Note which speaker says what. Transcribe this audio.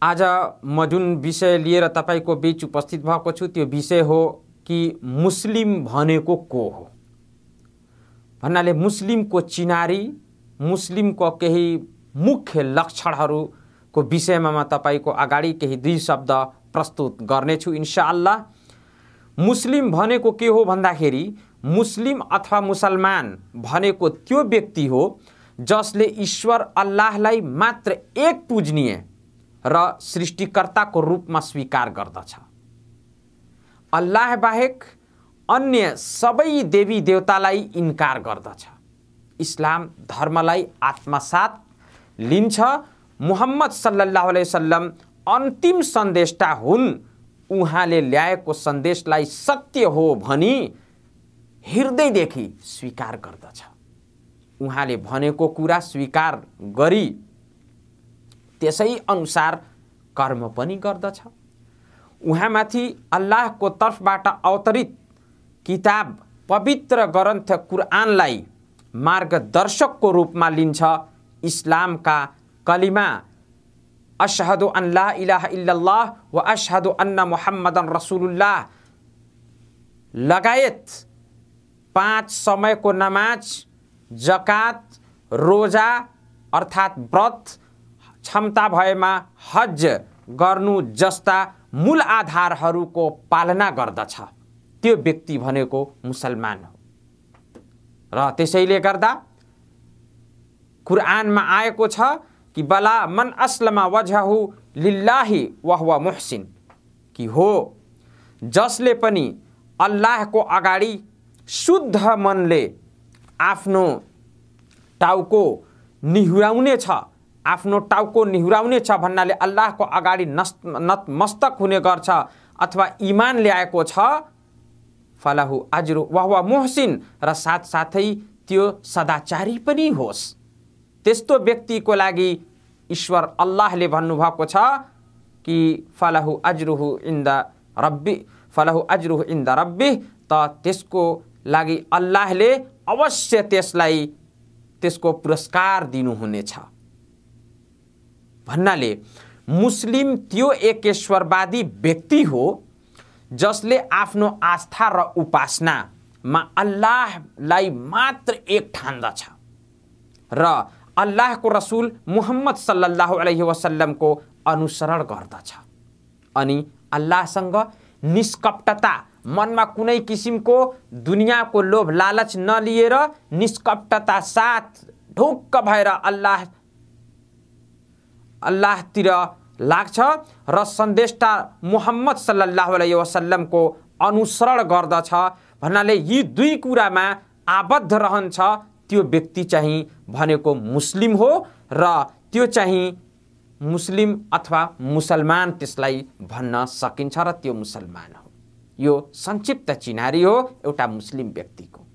Speaker 1: आज म जुन विषय लिएर तपाईको बीच उपस्थित भएको छु त्यो विषय हो कि मुस्लिम भनेको को हो भन्नाले मुस्लिमको चिनारी, मुस्लिमको केही मुख्य लक्षणहरूको विषयमा म तपाईको अगाडि केही दुई शब्द प्रस्तुत गर्नेछु इन्शाअल्लाह। मुस्लिम भनेको के हो भन्दाखेरि मुस्लिम अथवा मुसलमान भनेको त्यो व्यक्ति हो जसले ईश्वर अल्लाहलाई मात्र एक पूजनीय र सृष्टिकर्ताको रूपमा स्वीकार गर्दछ। अल्लाह बाहेक अन्य सबै देवी देवतालाई इन्कार गर्दछ। इस्लाम धर्मलाई आत्मसात लिन्छ। मुहम्मद सल्लल्लाहु अलैहि वसल्लम अन्तिम सन्देशटा हुन्। उहाँले ल्याएको सन्देशलाई सत्य हो भनी हृदयदेखि स्वीकार गर्दछ। उहाँले भनेको कुरा स्वीकार गरी त्यसै अनुसार कर्म पनि गर्दछ। उहाँमाथि अल्लाहको तर्फबाट अवतरित किताब पवित्र ग्रन्थ कुरआनलाई मार्गदर्शकको रूपमा लिन्छ। इस्लामका कलिमा अशहदु अन ला इलाहा इल्लल्लाह व अशहदु अन्न मुहम्मदन रसूलुल्लाह लगायत 5 समयको नमाज, जकात, रोजा अर्थात् व्रत, क्षमता भएमा हज गर्नु जस्ता मूल आधारहरूको पालना गर्दछ। त्यो व्यक्ति भनेको मुसलमान हो। र त्यसैले गर्दा कुरआनमा आएको छ कि बला मन अस्लमा वजहहु लिल्लाहि वहुवा मुहसिन, कि हो जसले पनि अल्लाहको अगाडि शुद्ध मनले आफ्नो टाउको निहुराउने छ। आफ्नो टाउको निहुराउने छ भन्नाले अल्लाहको अगाडि नतमस्तक हुने गर्छ अथवा इमान ल्याएको छ। फलहु अज्रु वहुवा मुहसिन, र साथसाथै त्यो सदाचारी पनि होस्। त्यस्तो व्यक्तिको लागि ईश्वर अल्लाहले भन्नुभएको छ कि फलहु अज्रुहु इन्द रब्बी, त त्यसको लागि अल्लाहले अवश्य त्यसलाई त्यसको पुरस्कार दिनुहुनेछ। भन्नाले मुस्लिम त्यो एकेश्वरवादी व्यक्ति हो जसले आफ्नो आस्था र उपासनामा अल्लाहलाई मात्र एक ठान्दछ र अल्लाहको रसूल मुहम्मद सल्लल्लाहु अलैहि वसल्लमको अनुसरण गर्दछ। अनि अल्लाहसँग निष्कपटता, मनमा कुनै किसिमको दुनियाँको लोभ लालच नलिएर निष्कपटता साथ ढुक्क भएर अल्लाहतिर लाग्छ र सन्देशता मुहम्मद सल्लल्लाहु अलैहि वसल्लमको अनुसरण गर्दछ। भन्नाले यी दुई कुरामा आबद्ध रहन्छ त्यो व्यक्ति चाहिँ भनेको मुस्लिम हो र त्यो चाहिँ मुस्लिम अथवा मुसलमान त्यसलाई भन्न सकिन्छ र त्यो मुसलमान हो। यो संक्षिप्त चिनारी हो एउटा मुस्लिम व्यक्तिको।